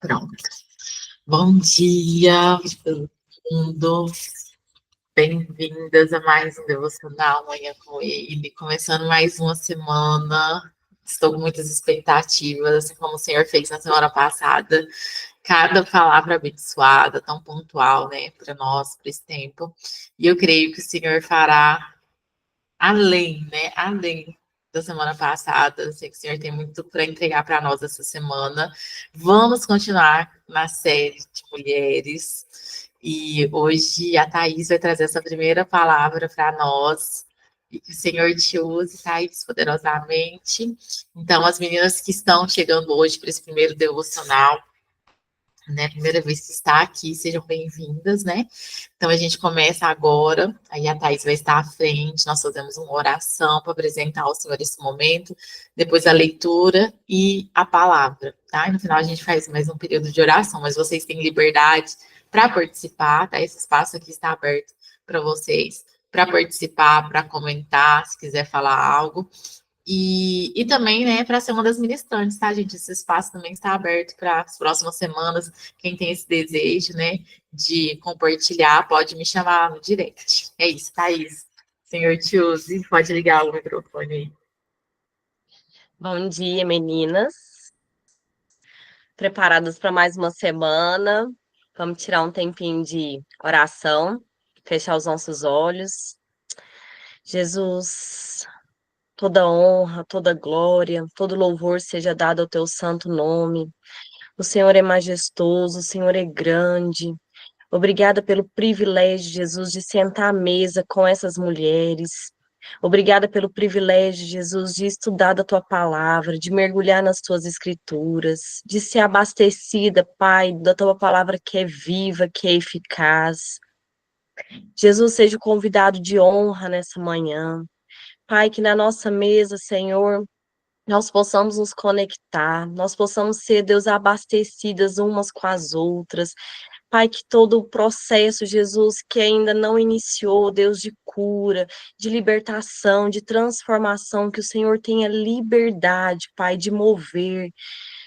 Pronto. Bom dia, todo mundo. Bem-vindas a mais um Devocional Manhã com Ele. Começando mais uma semana. Estou com muitas expectativas, assim como o Senhor fez na semana passada. Cada palavra abençoada, tão pontual, né, para nós, para esse tempo. E eu creio que o Senhor fará além, né? Além da semana passada. Eu sei que o Senhor tem muito para entregar para nós essa semana. Vamos continuar na série de mulheres. E hoje a Thaís vai trazer essa primeira palavra para nós. E que o Senhor te use, Thaís, poderosamente. Então, as meninas que estão chegando hoje para esse primeiro devocional, né? Primeira vez que está aqui, sejam bem-vindas, né? Então a gente começa agora, aí a Thaís vai estar à frente, nós fazemos uma oração para apresentar ao Senhor esse momento, depois a leitura e a palavra, tá? E no final a gente faz mais um período de oração, mas vocês têm liberdade para participar, tá? Esse espaço aqui está aberto para vocês, para participar, para comentar, se quiser falar algo. E também, né, para ser uma das ministrantes, tá, gente? Esse espaço também está aberto para as próximas semanas. Quem tem esse desejo, né, de compartilhar, pode me chamar no direct. É isso, Thaís. Senhor te use, pode ligar o microfone aí. Bom dia, meninas. Preparadas para mais uma semana? Vamos tirar um tempinho de oração, fechar os nossos olhos. Jesus, toda honra, toda glória, todo louvor seja dado ao teu santo nome. O Senhor é majestoso, o Senhor é grande. Obrigada pelo privilégio, Jesus, de sentar à mesa com essas mulheres. Obrigada pelo privilégio, Jesus, de estudar da tua palavra, de mergulhar nas tuas escrituras, de ser abastecida, Pai, da tua palavra que é viva, que é eficaz. Jesus, seja o convidado de honra nessa manhã. Pai, que na nossa mesa, Senhor, nós possamos nos conectar, nós possamos ser, Deus, abastecidas umas com as outras. Pai, que todo o processo, Jesus, que ainda não iniciou, Deus, de cura, de libertação, de transformação, que o Senhor tenha liberdade, Pai, de mover.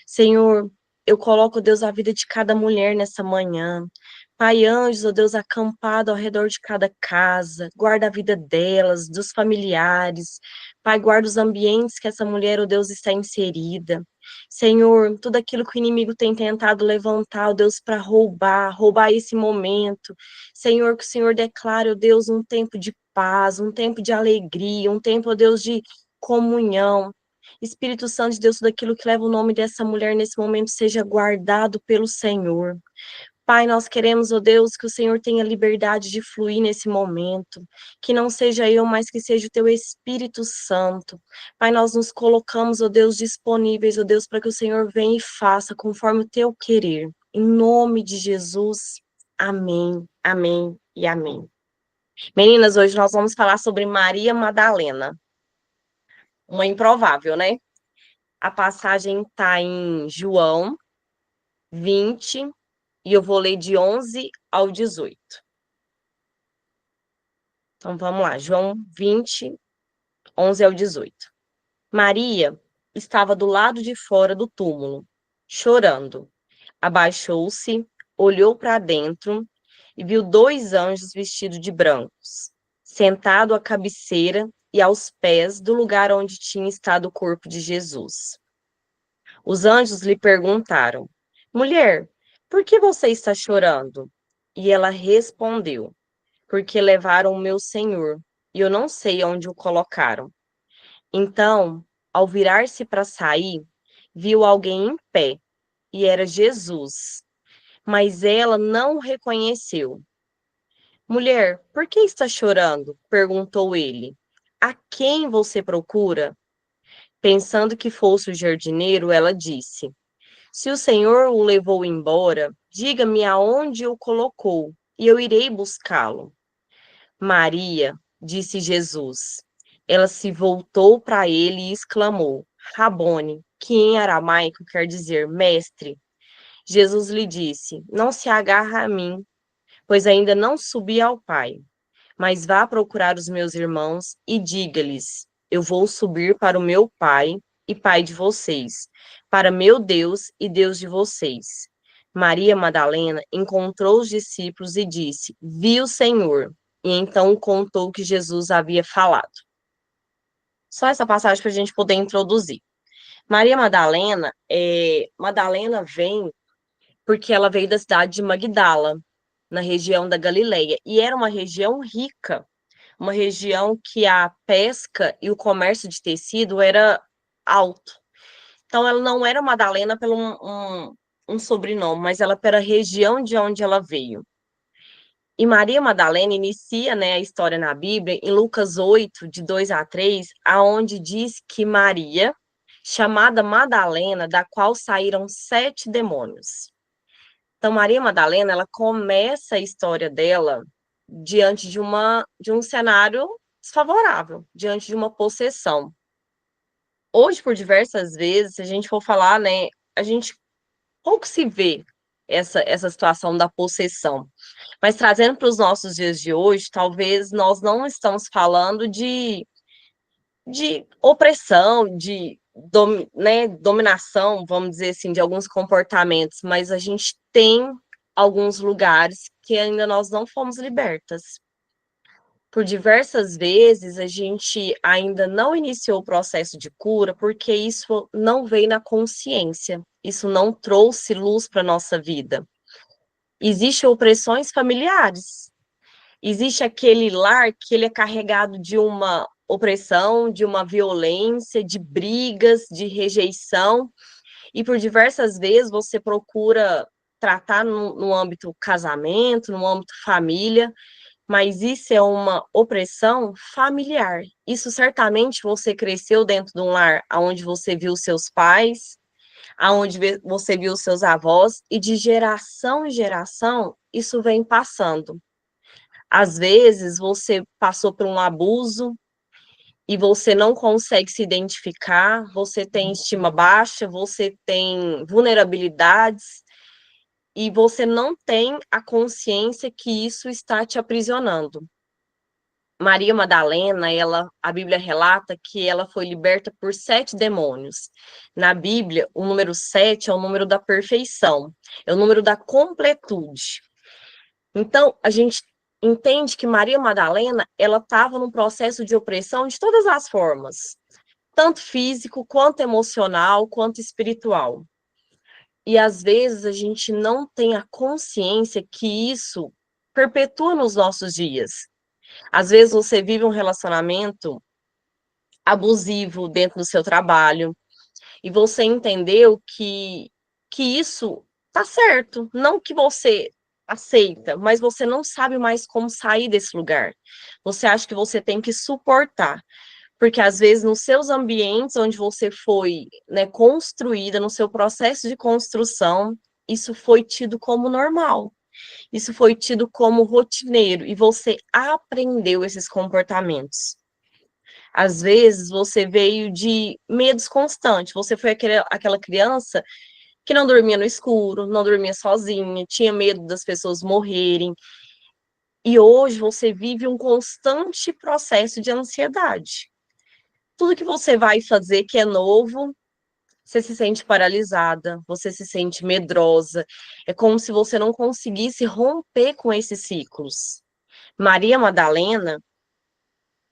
Senhor, eu coloco, Deus, a vida de cada mulher nessa manhã. Pai, anjos, ó Deus, acampado ao redor de cada casa, guarda a vida delas, dos familiares. Pai, guarda os ambientes que essa mulher, ó Deus, está inserida. Senhor, tudo aquilo que o inimigo tem tentado levantar, ó Deus, para roubar esse momento. Senhor, que o Senhor declare, ó Deus, um tempo de paz, um tempo de alegria, um tempo, ó Deus, de comunhão. Espírito Santo de Deus, tudo aquilo que leva o nome dessa mulher nesse momento seja guardado pelo Senhor. Pai, nós queremos, ó Deus, que o Senhor tenha liberdade de fluir nesse momento, que não seja eu, mas que seja o teu Espírito Santo. Pai, nós nos colocamos, ó Deus, disponíveis, ó Deus, para que o Senhor venha e faça conforme o teu querer. Em nome de Jesus, amém, amém e amém. Meninas, hoje nós vamos falar sobre Maria Madalena, uma improvável, né? A passagem está em João 20, e eu vou ler de 11 ao 18. Então vamos lá, João 20, 11 ao 18. Maria estava do lado de fora do túmulo, chorando. Abaixou-se, olhou para dentro e viu dois anjos vestidos de brancos, sentados à cabeceira e aos pés do lugar onde tinha estado o corpo de Jesus. Os anjos lhe perguntaram: Mulher, por que você está chorando? E ela respondeu: Porque levaram o meu Senhor, e eu não sei onde o colocaram. Então, ao virar-se para sair, viu alguém em pé, e era Jesus. Mas ela não o reconheceu. Mulher, por que está chorando? Perguntou ele. A quem você procura? Pensando que fosse o jardineiro, ela disse: Se o Senhor o levou embora, diga-me aonde o colocou, e eu irei buscá-lo. Maria, disse Jesus. Ela se voltou para ele e exclamou: Rabone, que em aramaico quer dizer mestre. Jesus lhe disse: Não se agarra a mim, pois ainda não subi ao Pai. Mas vá procurar os meus irmãos e diga-lhes: Eu vou subir para o meu Pai e Pai de vocês, para meu Deus e Deus de vocês. Maria Madalena encontrou os discípulos e disse: Vi o Senhor. E então contou o que Jesus havia falado. Só essa passagem para a gente poder introduzir. Maria Madalena, Madalena vem porque ela veio da cidade de Magdala, na região da Galileia, e era uma região rica, uma região que a pesca e o comércio de tecido era alto. Então, ela não era Madalena pelo um sobrenome, mas ela pela região de onde ela veio. E Maria Madalena inicia, né, a história na Bíblia em Lucas 8, de 2 a 3, aonde diz que Maria, chamada Madalena, da qual saíram 7 demônios. Então, Maria Madalena, ela começa a história dela diante de um cenário desfavorável, diante de uma possessão. Hoje, por diversas vezes, se a gente for falar, né, a gente pouco se vê essa situação da possessão. Mas trazendo para os nossos dias de hoje, talvez nós não estamos falando de opressão, né, dominação, vamos dizer assim, de alguns comportamentos, mas a gente tem alguns lugares que ainda nós não fomos libertas. Por diversas vezes a gente ainda não iniciou o processo de cura porque isso não veio na consciência, isso não trouxe luz para a nossa vida. Existem opressões familiares, existe aquele lar que ele é carregado de uma opressão, de uma violência, de brigas, de rejeição, e por diversas vezes você procura tratar no âmbito casamento, no âmbito família, mas isso é uma opressão familiar. Isso certamente você cresceu dentro de um lar onde você viu seus pais, aonde você viu seus avós, e de geração em geração isso vem passando. Às vezes você passou por um abuso e você não consegue se identificar, você tem estima baixa, você tem vulnerabilidades e você não tem a consciência que isso está te aprisionando. Maria Madalena, a Bíblia relata que ela foi liberta por 7 demônios. Na Bíblia, o número 7 é o número da perfeição, é o número da completude. Então, a gente entende que Maria Madalena, ela estava num processo de opressão de todas as formas, tanto físico, quanto emocional, quanto espiritual. E às vezes a gente não tem a consciência que isso perpetua nos nossos dias. Às vezes você vive um relacionamento abusivo dentro do seu trabalho e você entendeu que isso tá certo, não que você aceita, mas você não sabe mais como sair desse lugar. Você acha que você tem que suportar, porque às vezes nos seus ambientes onde você foi, né, construída, no seu processo de construção, isso foi tido como normal. Isso foi tido como rotineiro e você aprendeu esses comportamentos. Às vezes você veio de medos constantes, você foi aquela criança que não dormia no escuro, não dormia sozinha, tinha medo das pessoas morrerem. E hoje você vive um constante processo de ansiedade. Tudo que você vai fazer que é novo, você se sente paralisada, você se sente medrosa. É como se você não conseguisse romper com esses ciclos. Maria Madalena,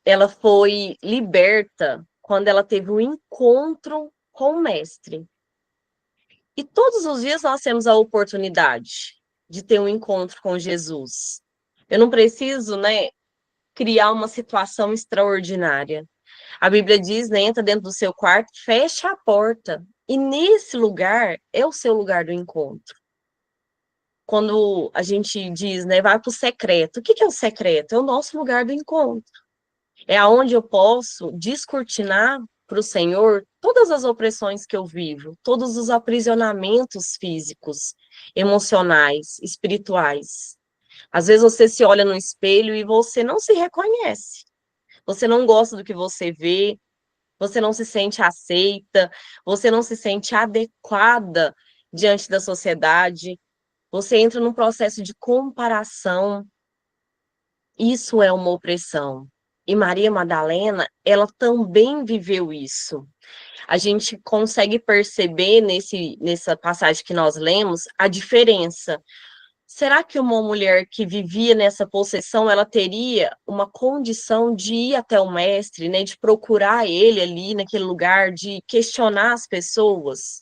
ela foi liberta quando ela teve um encontro com o mestre. E todos os dias nós temos a oportunidade de ter um encontro com Jesus. Eu não preciso, né, criar uma situação extraordinária. A Bíblia diz, né, entra dentro do seu quarto, fecha a porta. E nesse lugar é o seu lugar do encontro. Quando a gente diz, né, vai para o secreto. O que é o secreto? É o nosso lugar do encontro. É aonde eu posso descortinar para o Senhor todas as opressões que eu vivo, todos os aprisionamentos físicos, emocionais, espirituais. Às vezes você se olha no espelho e você não se reconhece. Você não gosta do que você vê, você não se sente aceita, você não se sente adequada diante da sociedade. Você entra num processo de comparação. Isso é uma opressão. e Maria Madalena, ela também viveu isso. A gente consegue perceber nessa passagem que nós lemos a diferença. Será que uma mulher que vivia nessa possessão, ela teria uma condição de ir até o mestre, né, de procurar ele ali naquele lugar, de questionar as pessoas?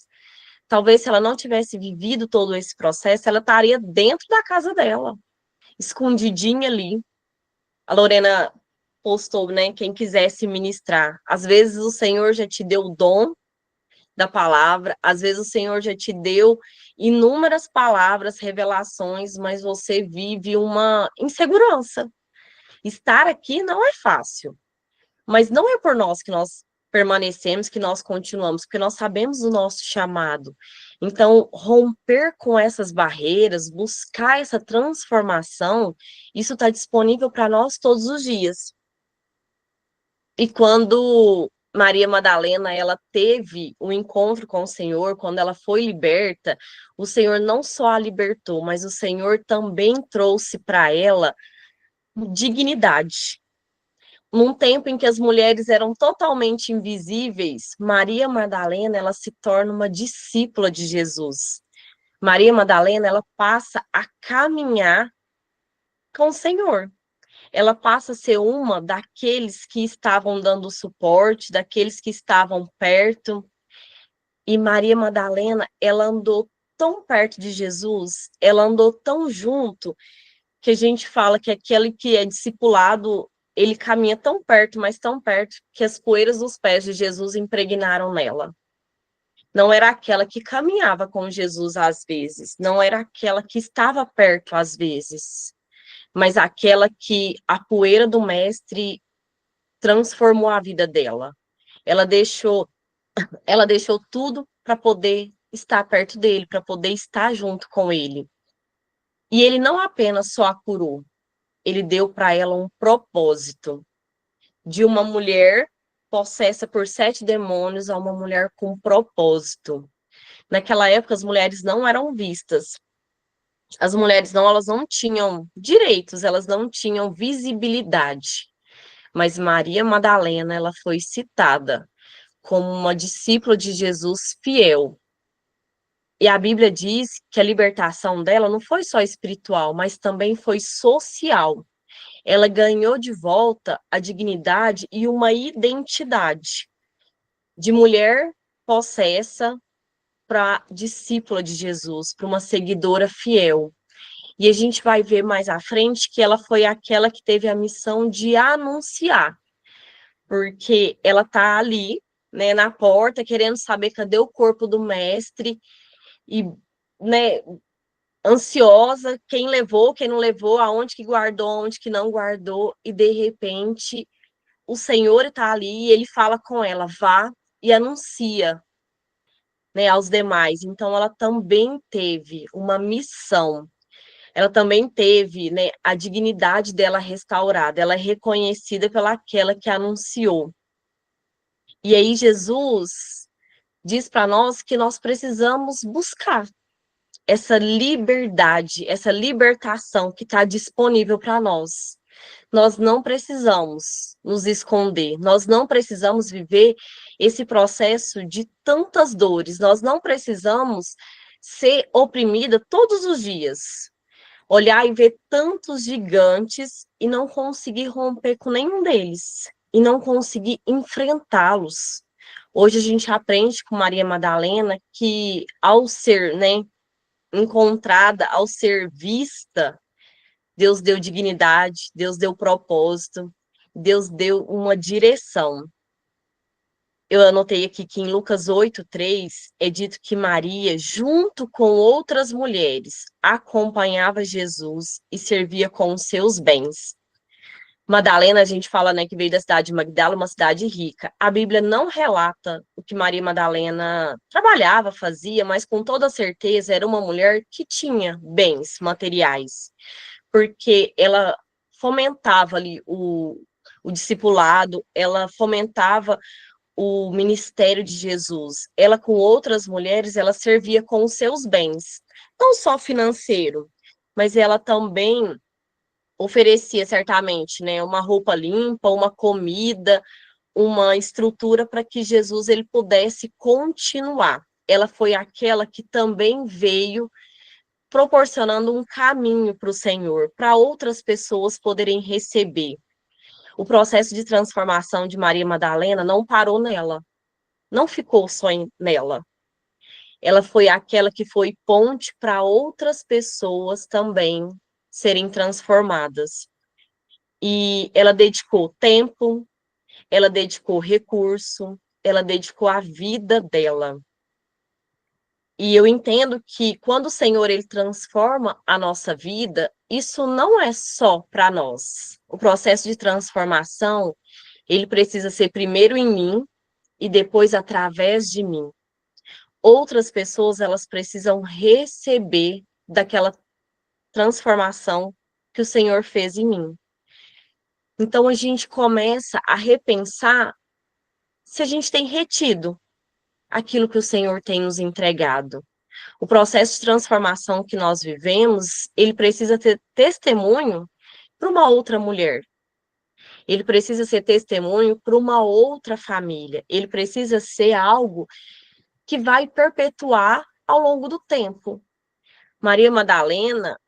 Talvez se ela não tivesse vivido todo esse processo, ela estaria dentro da casa dela, escondidinha ali. A Lorena postou, né, quem quisesse ministrar. Às vezes o Senhor já te deu o dom da palavra, às vezes o Senhor já te deu inúmeras palavras, revelações, mas você vive uma insegurança. Estar aqui não é fácil, mas não é por nós que nós permanecemos, que nós continuamos, porque nós sabemos o nosso chamado. Então, romper com essas barreiras, buscar essa transformação, isso está disponível para nós todos os dias. E quando Maria Madalena ela teve um encontro com o Senhor, quando ela foi liberta, o Senhor não só a libertou, mas o Senhor também trouxe para ela dignidade. Num tempo em que as mulheres eram totalmente invisíveis, Maria Madalena ela se torna uma discípula de Jesus. Maria Madalena ela passa a caminhar com o Senhor. Ela passa a ser uma daqueles que estavam dando suporte, daqueles que estavam perto. E Maria Madalena, ela andou tão perto de Jesus, ela andou tão junto, que a gente fala que aquele que é discipulado, ele caminha tão perto, mas tão perto, que as poeiras dos pés de Jesus impregnaram nela. Não era aquela que caminhava com Jesus às vezes, não era aquela que estava perto às vezes, mas aquela que a poeira do mestre transformou a vida dela. Ela deixou, ela deixou tudo para poder estar perto dele, para poder estar junto com ele. E ele não apenas só a curou, ele deu para ela um propósito de uma mulher possessa por 7 demônios a uma mulher com propósito. Naquela época as mulheres não eram vistas. As mulheres não, elas não tinham direitos, elas não tinham visibilidade. Mas Maria Madalena, ela foi citada como uma discípula de Jesus fiel. E a Bíblia diz que a libertação dela não foi só espiritual, mas também foi social. Ela ganhou de volta a dignidade e uma identidade de mulher possessa para discípula de Jesus, para uma seguidora fiel. E a gente vai ver mais à frente que ela foi aquela que teve a missão de anunciar, porque ela tá ali, né, na porta, querendo saber cadê o corpo do mestre e, né, ansiosa, quem levou, quem não levou, aonde que guardou, aonde que não guardou, e de repente o Senhor está ali e ele fala com ela, vá e anuncia, né, aos demais. Então ela também teve uma missão. Ela também teve, né, a dignidade dela restaurada. Ela é reconhecida pelaquela que anunciou. E aí Jesus diz para nós que nós precisamos buscar essa liberdade, essa libertação que está disponível para nós. Nós não precisamos nos esconder, nós não precisamos viver esse processo de tantas dores, nós não precisamos ser oprimida todos os dias, olhar e ver tantos gigantes e não conseguir romper com nenhum deles, e não conseguir enfrentá-los. Hoje a gente aprende com Maria Madalena que ao ser, né, encontrada, ao ser vista, Deus deu dignidade, Deus deu propósito, Deus deu uma direção. Eu anotei aqui que em Lucas 8:3 é dito que Maria, junto com outras mulheres, acompanhava Jesus e servia com os seus bens. Madalena, a gente fala, né, que veio da cidade de Magdala, uma cidade rica. A Bíblia não relata o que Maria Madalena trabalhava, fazia, mas com toda certeza era uma mulher que tinha bens materiais, porque ela fomentava ali o discipulado, ela fomentava o ministério de Jesus. Ela, com outras mulheres, ela servia com os seus bens, não só financeiro, mas ela também oferecia certamente, né, uma roupa limpa, uma comida, uma estrutura para que Jesus ele pudesse continuar. Ela foi aquela que também veio proporcionando um caminho para o Senhor, para outras pessoas poderem receber. O processo de transformação de Maria Madalena não parou nela, não ficou só nela. Ela foi aquela que foi ponte para outras pessoas também serem transformadas. E ela dedicou tempo, ela dedicou recurso, ela dedicou a vida dela. E eu entendo que quando o Senhor ele transforma a nossa vida, isso não é só para nós. O processo de transformação, ele precisa ser primeiro em mim e depois através de mim. Outras pessoas, elas precisam receber daquela transformação que o Senhor fez em mim. Então a gente começa a repensar se a gente tem retido aquilo que o Senhor tem nos entregado. O processo de transformação que nós vivemos, ele precisa ter testemunho para uma outra mulher. Ele precisa ser testemunho para uma outra família. Ele precisa ser algo que vai perpetuar ao longo do tempo. Maria Madalena,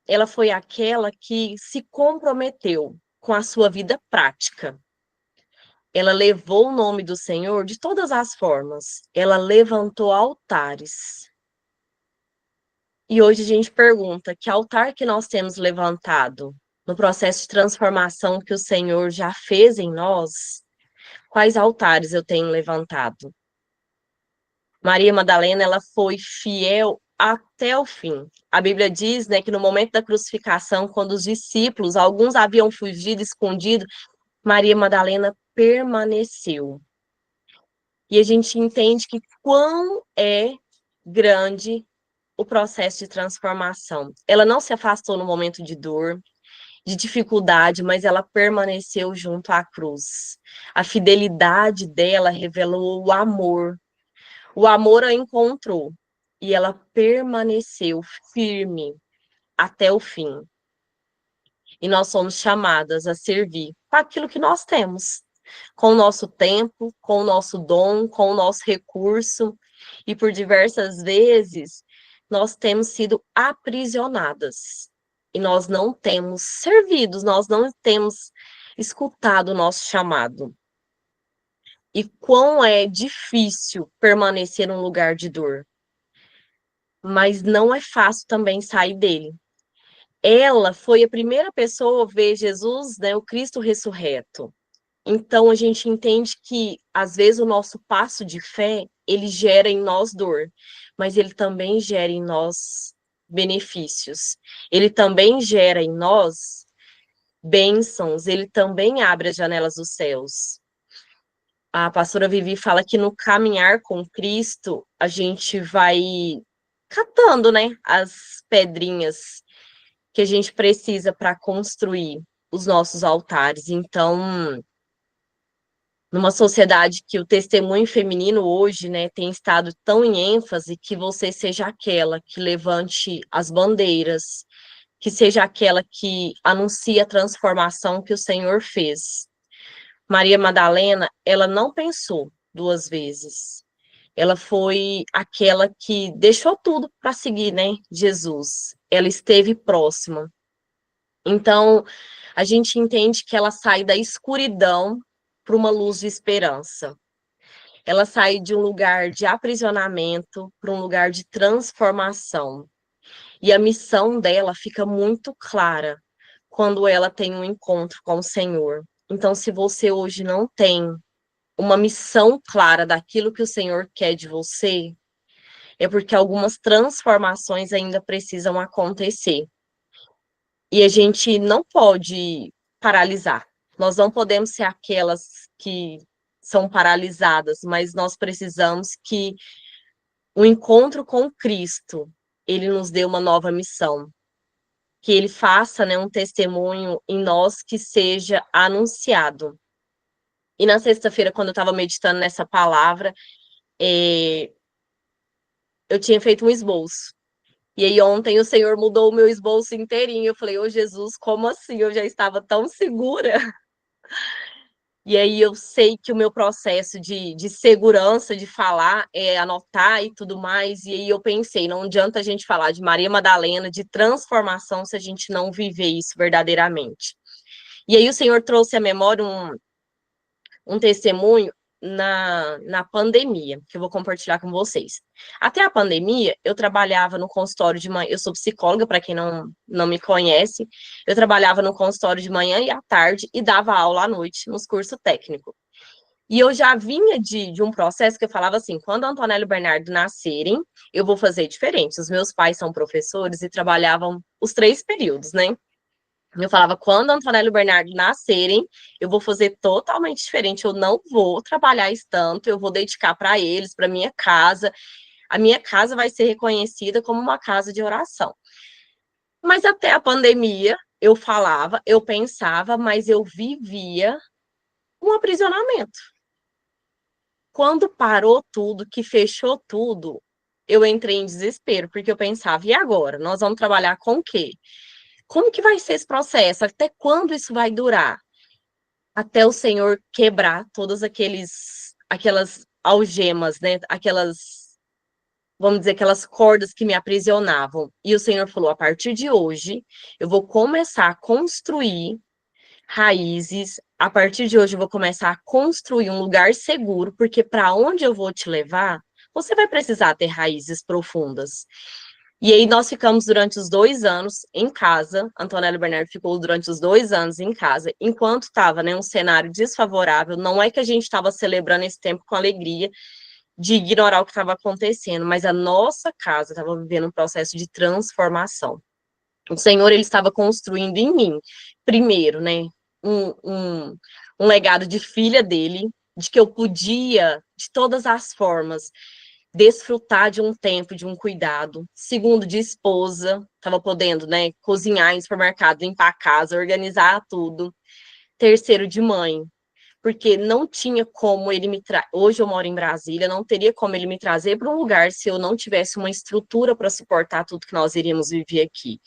ela foi aquela que se comprometeu com a sua vida prática. Ela levou o nome do Senhor de todas as formas. Ela levantou altares. E hoje a gente pergunta: que altar que nós temos levantado no processo de transformação que o Senhor já fez em nós? Quais altares eu tenho levantado? Maria Madalena, ela foi fiel até o fim. A Bíblia diz, né, que no momento da crucificação, quando os discípulos, alguns haviam fugido, escondido, Maria Madalena permaneceu. E a gente entende que quão é grande o processo de transformação. Ela não se afastou no momento de dor, de dificuldade, mas ela permaneceu junto à cruz. A fidelidade dela revelou o amor. O amor a encontrou e ela permaneceu firme até o fim. E nós somos chamadas a servir com aquilo que nós temos, com o nosso tempo, com o nosso dom, com o nosso recurso. E por diversas vezes nós temos sido aprisionadas e nós não temos servido, nós não temos escutado o nosso chamado. E quão é difícil permanecer num lugar de dor, mas não é fácil também sair dele. Ela foi a primeira pessoa a ver Jesus, né, o Cristo ressurreto. Então a gente entende que às vezes o nosso passo de fé, ele gera em nós dor, mas ele também gera em nós benefícios. Ele também gera em nós bênçãos, ele também abre as janelas dos céus. A pastora Vivi fala que no caminhar com Cristo, a gente vai catando, né, as pedrinhas que a gente precisa para construir os nossos altares. Então, numa sociedade que o testemunho feminino hoje, né, tem estado tão em ênfase, que você seja aquela que levante as bandeiras, que seja aquela que anuncia a transformação que o Senhor fez. Maria Madalena, ela não pensou duas vezes. Ela foi aquela que deixou tudo para seguir, né, Jesus. Ela esteve próxima. Então, a gente entende que ela sai da escuridão para uma luz de esperança. Ela sai de um lugar de aprisionamento para um lugar de transformação. E a missão dela fica muito clara quando ela tem um encontro com o Senhor. Então, se você hoje não tem uma missão clara daquilo que o Senhor quer de você, é porque algumas transformações ainda precisam acontecer. E a gente não pode paralisar. Nós não podemos ser aquelas que são paralisadas, mas nós precisamos que o encontro com Cristo, ele nos dê uma nova missão, que ele faça, né, um testemunho em nós que seja anunciado. E na sexta-feira, quando eu estava meditando nessa palavra, eu tinha feito um esboço. E aí ontem o Senhor mudou o meu esboço inteirinho. Eu falei, ô Jesus, como assim? Eu já estava tão segura. E aí eu sei que o meu processo de segurança, de falar, é anotar e tudo mais. E aí eu pensei, não adianta a gente falar de Maria Madalena, de transformação, se a gente não viver isso verdadeiramente. E aí o Senhor trouxe à memória um testemunho na pandemia, que eu vou compartilhar com vocês. Até a pandemia, eu trabalhava no consultório de manhã, eu sou psicóloga, para quem não me conhece, eu trabalhava no consultório de manhã e à tarde e dava aula à noite nos cursos técnicos. E eu já vinha de um processo que eu falava assim, quando a Antonella e o Bernardo nascerem, eu vou fazer diferente. Os meus pais são professores e trabalhavam os 3 períodos, né? Eu falava, quando a Antonella e o Bernardo nascerem, eu vou fazer totalmente diferente. Eu não vou trabalhar esse tanto, eu vou dedicar para eles, para minha casa. A minha casa vai ser reconhecida como uma casa de oração. Mas até a pandemia, eu falava, eu pensava, mas eu vivia um aprisionamento. Quando parou tudo, que fechou tudo, eu entrei em desespero, porque eu pensava, e agora? Nós vamos trabalhar com o quê? Como que vai ser esse processo? Até quando isso vai durar? Até o Senhor quebrar todas aquelas algemas, né? Aquelas, vamos dizer, aquelas cordas que me aprisionavam. E o Senhor falou: a partir de hoje, eu vou começar a construir raízes. A partir de hoje, eu vou começar a construir um lugar seguro, porque para onde eu vou te levar, você vai precisar ter raízes profundas. E aí nós ficamos durante os 2 anos em casa, Antonella e Bernardo ficou durante os 2 anos em casa, enquanto estava, né, um cenário desfavorável. Não é que a gente estava celebrando esse tempo com alegria de ignorar o que estava acontecendo, mas a nossa casa estava vivendo um processo de transformação. O Senhor, ele estava construindo em mim, primeiro, né, um, um, um legado de filha dele, de que eu podia, de todas as formas, desfrutar de um tempo, de um cuidado. Segundo, de esposa, estava podendo, né, cozinhar em supermercado, limpar a casa, organizar tudo. Terceiro, de mãe, porque não tinha como ele me trazer. Hoje eu moro em Brasília, não teria como ele me trazer para um lugar se eu não tivesse uma estrutura para suportar tudo que nós iríamos viver aqui.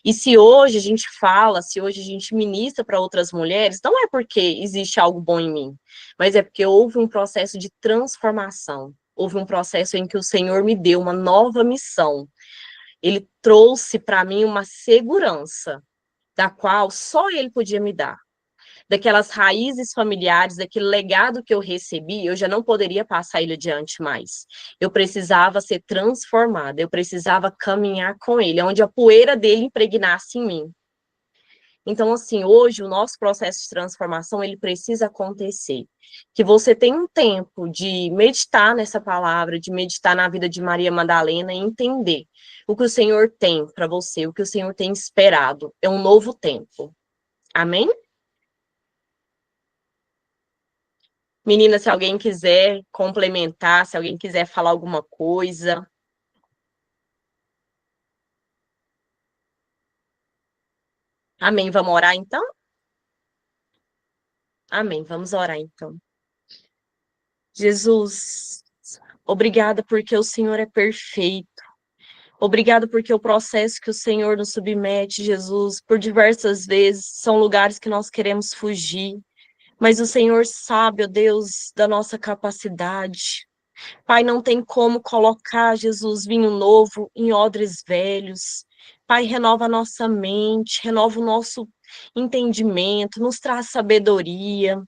E se hoje a gente fala, se hoje a gente ministra para outras mulheres, não é porque existe algo bom em mim, mas é porque houve um processo de transformação. Houve um processo em que o Senhor me deu uma nova missão. Ele trouxe para mim uma segurança, da qual só Ele podia me dar. Daquelas raízes familiares, daquele legado que eu recebi, eu já não poderia passar ele adiante mais. Eu precisava ser transformada, eu precisava caminhar com ele, onde a poeira dele impregnasse em mim. Então, assim, hoje o nosso processo de transformação, ele precisa acontecer. Que você tenha um tempo de meditar nessa palavra, de meditar na vida de Maria Madalena e entender o que o Senhor tem para você, o que o Senhor tem esperado. É um novo tempo. Amém? Menina, se alguém quiser complementar, se alguém quiser falar alguma coisa. Amém. Vamos orar então? Amém. Vamos orar então. Jesus, obrigada porque o Senhor é perfeito. Obrigada porque o processo que o Senhor nos submete, Jesus, por diversas vezes, são lugares que nós queremos fugir. Mas o Senhor sabe, ó Deus, da nossa capacidade. Pai, não tem como colocar, Jesus, vinho novo em odres velhos. Pai, renova a nossa mente, renova o nosso entendimento, nos traz sabedoria.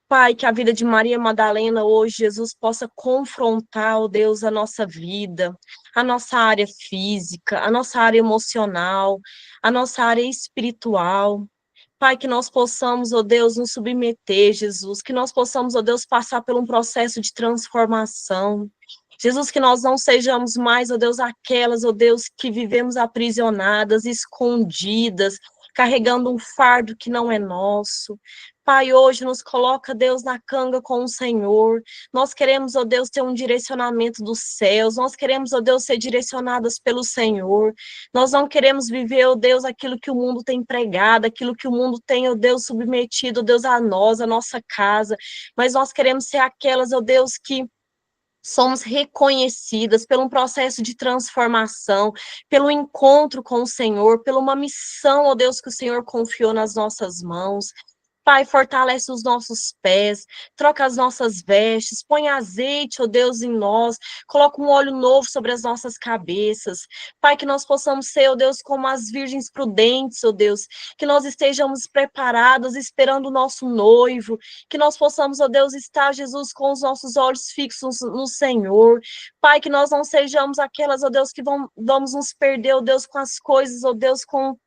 Pai, que a vida de Maria Madalena hoje, Jesus, possa confrontar, ó Deus, a nossa vida, a nossa área física, a nossa área emocional, a nossa área espiritual. Pai, que nós possamos, ó Deus, nos submeter, Jesus, que nós possamos, ó Deus, passar por um processo de transformação. Jesus, que nós não sejamos mais, ó Deus, aquelas, ó Deus, que vivemos aprisionadas, escondidas, carregando um fardo que não é nosso. Pai, hoje nos coloca, Deus, na canga com o Senhor. Nós queremos, ó Deus, ter um direcionamento dos céus. Nós queremos, ó Deus, ser direcionadas pelo Senhor. Nós não queremos viver, ó Deus, aquilo que o mundo tem pregado, aquilo que o mundo tem, ó Deus, submetido, ó Deus, a nós, a nossa casa. Mas nós queremos ser aquelas, ó Deus, que somos reconhecidas pelo um processo de transformação, pelo encontro com o Senhor, pela uma missão, ó Deus, que o Senhor confiou nas nossas mãos. Pai, fortalece os nossos pés, troca as nossas vestes, põe azeite, ó Deus, em nós, coloca um óleo novo sobre as nossas cabeças. Pai, que nós possamos ser, ó Deus, como as virgens prudentes, ó Deus, que nós estejamos preparados, esperando o nosso noivo, que nós possamos, ó Deus, estar, Jesus, com os nossos olhos fixos no Senhor. Pai, que nós não sejamos aquelas, ó Deus, que vamos nos perder, ó Deus, com as coisas, ó Deus, com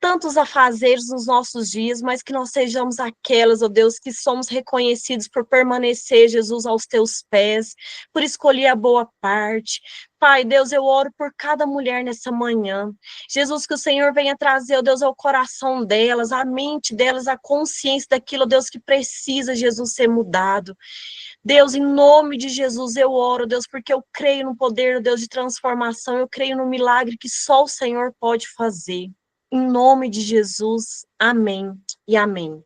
tantos afazeres nos nossos dias, mas que nós sejamos aquelas, ó Deus, que somos reconhecidos por permanecer, Jesus, aos teus pés, por escolher a boa parte. Pai, Deus, eu oro por cada mulher nessa manhã. Jesus, que o Senhor venha trazer, ó Deus, ao coração delas, à mente delas, a consciência daquilo, ó Deus, que precisa, Jesus, ser mudado. Deus, em nome de Jesus, eu oro, Deus, porque eu creio no poder, Deus, de transformação, eu creio no milagre que só o Senhor pode fazer. Em nome de Jesus, amém e amém.